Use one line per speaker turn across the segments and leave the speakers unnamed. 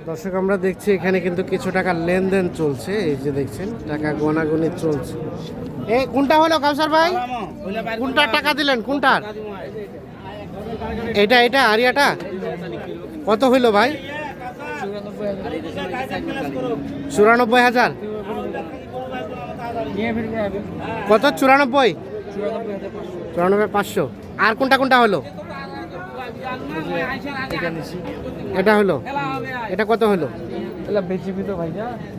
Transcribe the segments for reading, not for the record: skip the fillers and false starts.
দর্শক আমরা দেখছি এখানে কিন্তু কিছু টাকা লেনদেন চলছে, এই যে দেখছেন টাকা গোনাগুনি চলছে। এই কোনটা হলো কাউসার ভাই, কোনটার টাকা দিলেন, কোনটার? এটা এটা আরিয়াটা কত হইলো ভাই? 94,000। কত? 94, 94,500। আর কোনটা কোনটা হলো? এটা হলো, এটা কত হলো?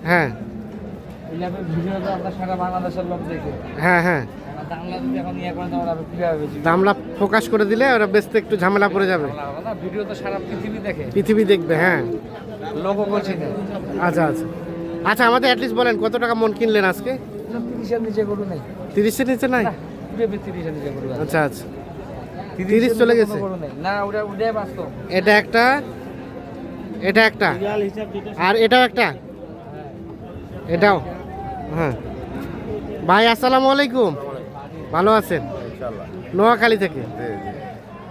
হ্যাঁ হ্যাঁ হ্যাঁ, দামলা ফোকাস করে দিলে ওরা বেচতে একটু ঝামেলা পড়ে যাবে।
ভিডিও তো সারা পৃথিবী দেখে,
পৃথিবী দেখবে। হ্যাঁ
লোকও বলছি না।
আচ্ছা আচ্ছা আচ্ছা, আমাদের অ্যাটলিস্ট বলেন কত টাকা মন কিনলেন আজকে?
30-এর নিচে গরু নাই।
30-এর নিচে নাই?
30-এর নিচে গরু।
আচ্ছা আচ্ছা, 30 চলে গেছে
না, ওটা ওটাই বাস্তব।
এটা একটা, এটা একটা, আর এটাও একটা, এটাও। হ্যাঁ ভাই আসসালামু আলাইকুম, ভালো আছেন? নোয়াখালী থেকে।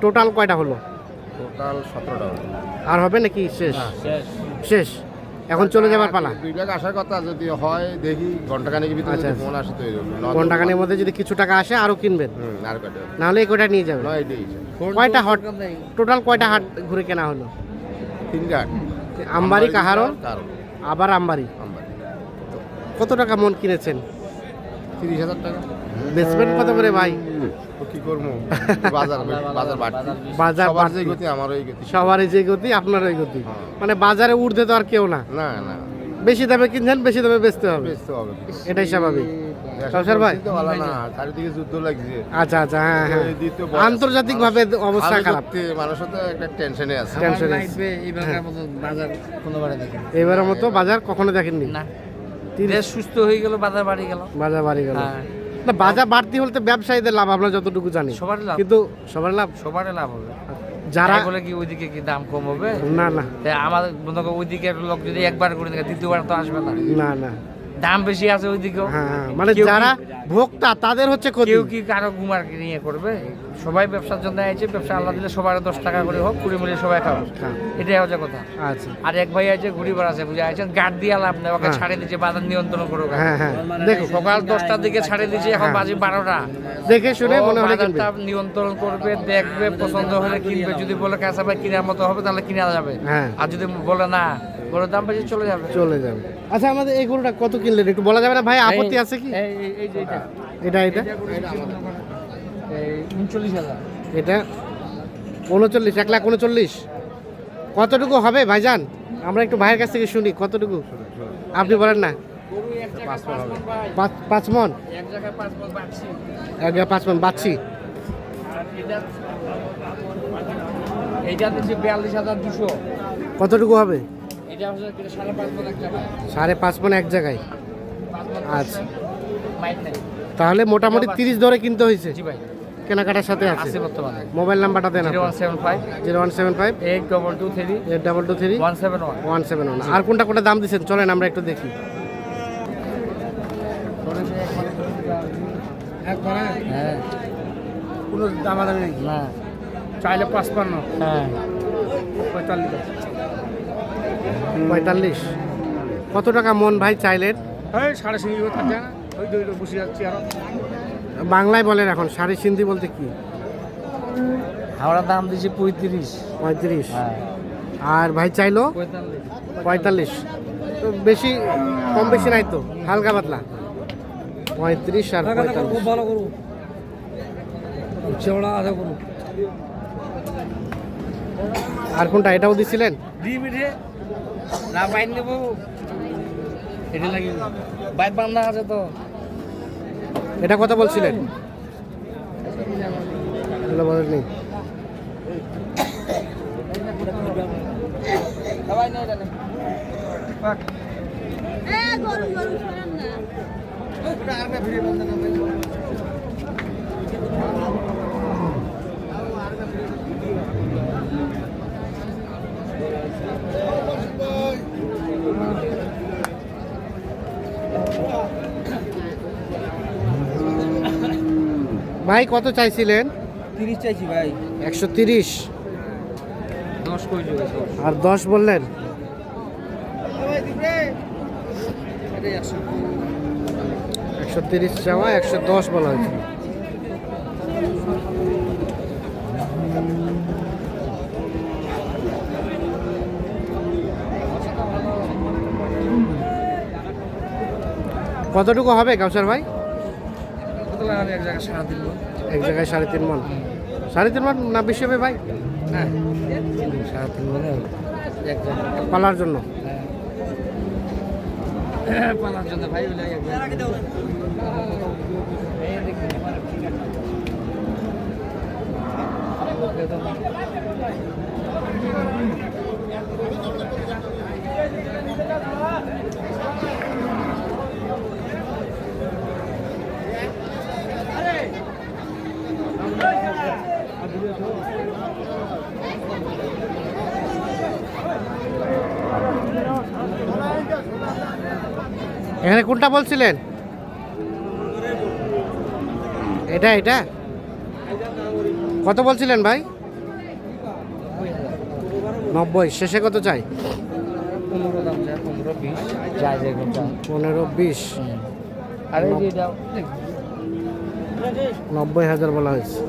টোটাল কয়টা হলো?
টোটাল 17টা।
আর হবে নাকি? শেষ? শেষ, এখন চলে যাবার পালা।
2 লাখ আসার কথা, যদি হয় দেখি ঘন্টাখানেকের ভিতরে
আচ্ছা,
যদি ফোন আসে তো
ঘন্টাখানেকের মধ্যে যদি কিছু টাকা আসে আরো কিনবেন,
আর কয়টা
নাহলে এই কয়টা নিয়ে যাবেন।
নয় এটাই
কয়টা হাট টোটাল, কয়টা হাট ঘুরে কেনা হলো?
3 লাখ।
আমবাড়ি, কাহারল,
কারণ
আবার আমবাড়ি। কত টাকা মন কিনেছেন?
30,000 টাকা।
বেচবেন কত করে ভাই?
তো কি করবো, বাজার বাজার বাড়ছে।
বাজার
সবার যে
বাড়ছে।
গতি আমার ওই গতি।
সবারই যে গতি আপনার ওই গতি।
হ্যাঁ।
মানে বাজারে উঠতে তো আর কেউ না।
না না,
বেশি দামে কিনছেন, বেশি দামে বেচতে হবে,
বেচতে হবে,
এটাই স্বাভাবিক। কাউসার ভাই,
তো ভালো না, চারিদিকে যুদ্ধ লাগছে।
আচ্ছা আচ্ছা, হ্যাঁ হ্যাঁ,
এই দ্বিতীয় বয়স।
আন্তর্জাতিক ভাবে অবস্থা
ভালো
খারাপ।
করতে মানুষও তো একটা টেনশনে আছে।
টেনশনে আছে।
লাইফে এইবারকার মতো বাজার কোনোবারে দেখি
এবারের মতো বাজার কখনো দেখেননি?
না। দেশ সুস্থ হয়ে গেল, বাজার বাড়ি গেল।
বাজার বাড়ি গেল।
হ্যাঁ।
না, বাজার বাড়তি হলে তো ব্যবসায়ীদের লাভ, আমরা যতটুকু জানি।
সবারই লাভ।
কিন্তু সবার লাভ,
সবারই লাভ হবে।
যারা
তাই বলে কি ওইদিকে কি দাম কম হবে?
না না
তাই আমাদের মনে করো ওইদিকে লোক যদি একবার করে দেখে, দ্বিতীয়বার তো আসবে না।
না না,
দাম বেশি আছে ওইদিকেও।
হ্যাঁ হ্যাঁ, মানে
কেউ কি-
যারা ভোক্তা তাদের হচ্ছে ক্ষতি।
কেউ কি কারো গুমার নিয়ে করবে? সবাই ব্যবসার জন্য আছে, ব্যবসা আল্লাহ দিলে সবার 10 টাকা করে হোক, 20 মিলে সবাই খাবে।
হ্যাঁ।
এটাই হচ্ছে কথা।
আচ্ছা,
আর এক ভাই আছে ঘুরি বেড়াচ্ছে, বুঝে আছেন, গার্ড দিয়ে লাভ নেই, ওকে
হ্যাঁ।
ছাড়ে দিচ্ছে, বাজার নিয়ন্ত্রণ করো।
হ্যাঁ হ্যাঁ, দেখো
সকাল 10টার দিকে ছাড়ে দিচ্ছে, এখন
হ্যাঁ।
বাজে 12টা।
দেখে শুনে
ও
মনে হলে কিনবে।
বাজারটা নিয়ন্ত্রণ করবে, দেখবে, পছন্দ হলে কিনবে। যদি বলে কাঁচা ভাই কেনার মতো হবে তাহলে কিনা যাবে।
হ্যাঁ।
আর যদি বলে না, গরুর দাম বেশি, চলে যাবে।
চলে যাবে। আচ্ছা, আমাদের এই গরুটা কত কিনলেন একটু বলা যাবে না ভাই? আপত্তি আছে কি?
এই যে এটা
এটা এটা
39,000।
এটা 39, 1,39,000। কতটুকু হবে ভাইজান? আমরা একটু ভাইয়ের কাছ থেকে শুনি কতটুকু, আপনি বলেন না।
গরু এক জায়গায় 5 মণ ভাই।
5 মন,
এক জায়গায় 5 মণ বাড়ছি।
5 মন বাচ্ছি।
আর এইটা দিচ্ছে 42,200।
কতটুকু হবে?
এটা হচ্ছে 5.5 মণ এক জায়গায়।
5.5 মন এক জায়গায়।
5 মণ
আচ্ছা,
মাইক নাই।
তাহলে মোটামুটি 30 ধরে কিনতে হয়েছে,
জি ভাই,
কেনাকাটার সাথে আছে।
আছে বর্তমানে।
মোবাইল নাম্বারটা দেন।
0175
0175
8223
8223
171।
171। আর কোনটা কোনটা দাম দিচ্ছেন চলেন আমরা একটু দেখি।
হ্যাঁ,
কোনো দামাদামি নেই,
না,
চাইলে 55,
হ্যাঁ,
45।
45। কত টাকা মন ভাই চাইলেন?
এই 3.5 থাকে না, ওই দই বসে যাচ্ছি আর
বাংলায় বলেন এখন, সারি সিন্ধি বলতে কি?
হাওড়া দাম দিচ্ছে 35।
35।
হ্যাঁ,
আর ভাই চাইলো
45।
45। তো বেশি, কম বেশি নাই তো, হালকা পাতলা। 35 আর 45।
ভালো করু, চেওড়া আধা করু।
আর কোনটা, এটাও দিছিলেন?
2 মিনিটে না বাইন নেবো, এটা লাগি বাইক বান্ধা আছে তো।
এটা কথা বলছিলেন? এগুলো বলেননি।
সবাই নেই জানে।
গরু গরু সরান না।
ভাই কত চাইছিলেন?
30 চাইছি ভাই।
130।
10 10 কই দিবে
আর 10 বললেন।
এটাই 100
130 চাওয়া, 110 বলা হয়েছে। কতটুকু হবে কাউসার ভাই?
কত লাগাবে এক জায়গায় 3.5 মণ
এক জায়গায় 3.5 মণ। 3.5 মণ না বেশি হবে ভাই?
না 3.5 মণে এক জায়গায়
পালার জন্য।
পালার জন্য ভাই বলে এক জায়গায়
এখানে কোনটা বলছিলেন? এটা এটা কত বলছিলেন ভাই? 90। শেষে কত চাই?
15 দাম যায়, 15-20 যায় যায় কোনটা
15-20।
আরে এই যে দাও
90,000 বলা হয়েছে।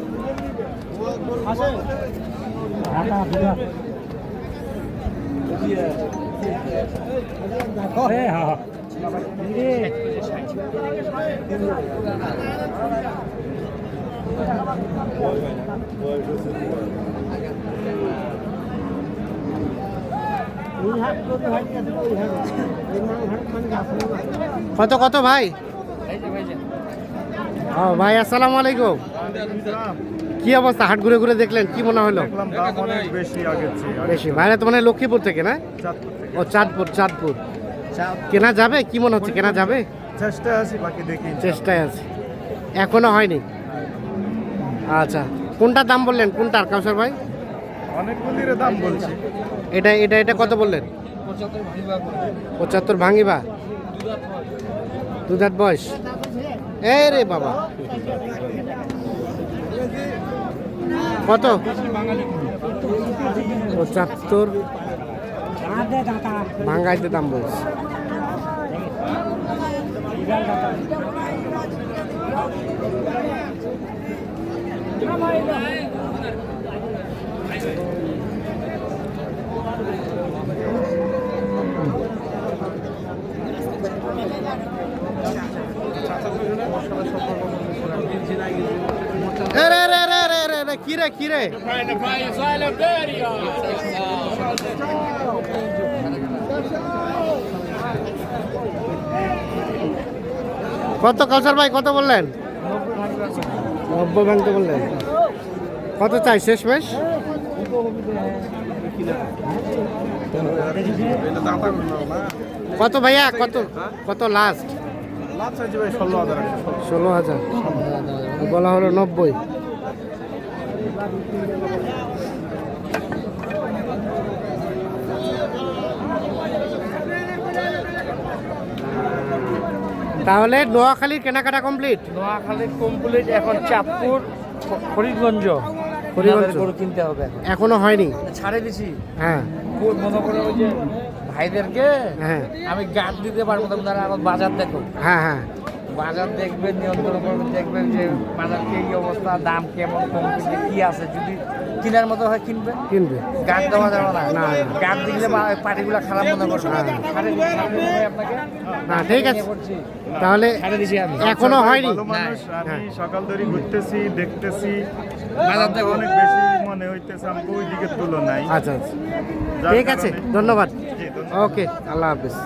কত কত ভাই? ও ভাই আসসালামু আলাইকুম। কি অবস্থা? হাট ঘুরে ঘুরে দেখলেন, কি মনে হলো? বেশি ভাইরা তো মানে লক্ষ্মীপুর থেকে না? ও চাঁদপুর। চাঁদপুর কেনা যাবে? কি মনে হচ্ছে কেনা যাবে?
চেষ্টায় আছি, বাকি দেখি।
চেষ্টায় আছে, এখনো হয়নি। আচ্ছা, কোনটার দাম বললেন? কোনটার কাউসার ভাই?
অনেকগুলির দাম বলছি।
এটা এটা এটা কত বললেন? 75 ভাঙিবা। দুধাত বয়স। এই রে বাবা, কত? 75 ভাঙাইতে দাম বলছে। কিরে কিরে কত কাউসার ভাই কত বললেন? 90 ভাঙতে বললেন। কত চাই শেষ মেশ? কত ভাইয়া? কত কত লাস্ট? 16,000 বলা হলো 90। তাহলে নোয়াখালীর কেনাকাটা কমপ্লিট?
নোয়াখালী কমপ্লিট। এখন চাঁদপুর, ফরিদগঞ্জ গরু কিনতে হবে।
এখনো হয়নি?
ছাড়ে দিছি।
হ্যাঁ,
মনে করে ওই যে ভাইদেরকে
হ্যাঁ
আমি গাছ দিতে পারবো না, তারা আমার বাজার দেখো।
হ্যাঁ হ্যাঁ
বাজার দেখবেন, নিয়ন্ত্রণ করবেন, দেখবেন যে বাজার কি অবস্থা, দাম কেমন, কমপ্লিট কি আছে। যদি কেনার মতো হয় কিনবে,
কিনবে।
গাছ দেওয়া যাবে না।
না,
গাছ দিলে পার্টিগুলো খারাপ মনে করবে। আপনাকে
না ঠিক আছে, তাহলে
ছাড়ে দিছি আমি।
এখনো হয়নি?
আমি সকাল ধরে ঘুরতেছি, দেখতেছি,
বাজার দেখো।
অনেক বেশি মনে হইতেছে আমাকে ওই দিকের তুলনায়।
আচ্ছা আচ্ছা,
যার
ঠিক আছে,
কারণে-
ধন্যবাদ।
জি, ধন্যবাদ।
ওকে, আল্লাহ হাফিজ।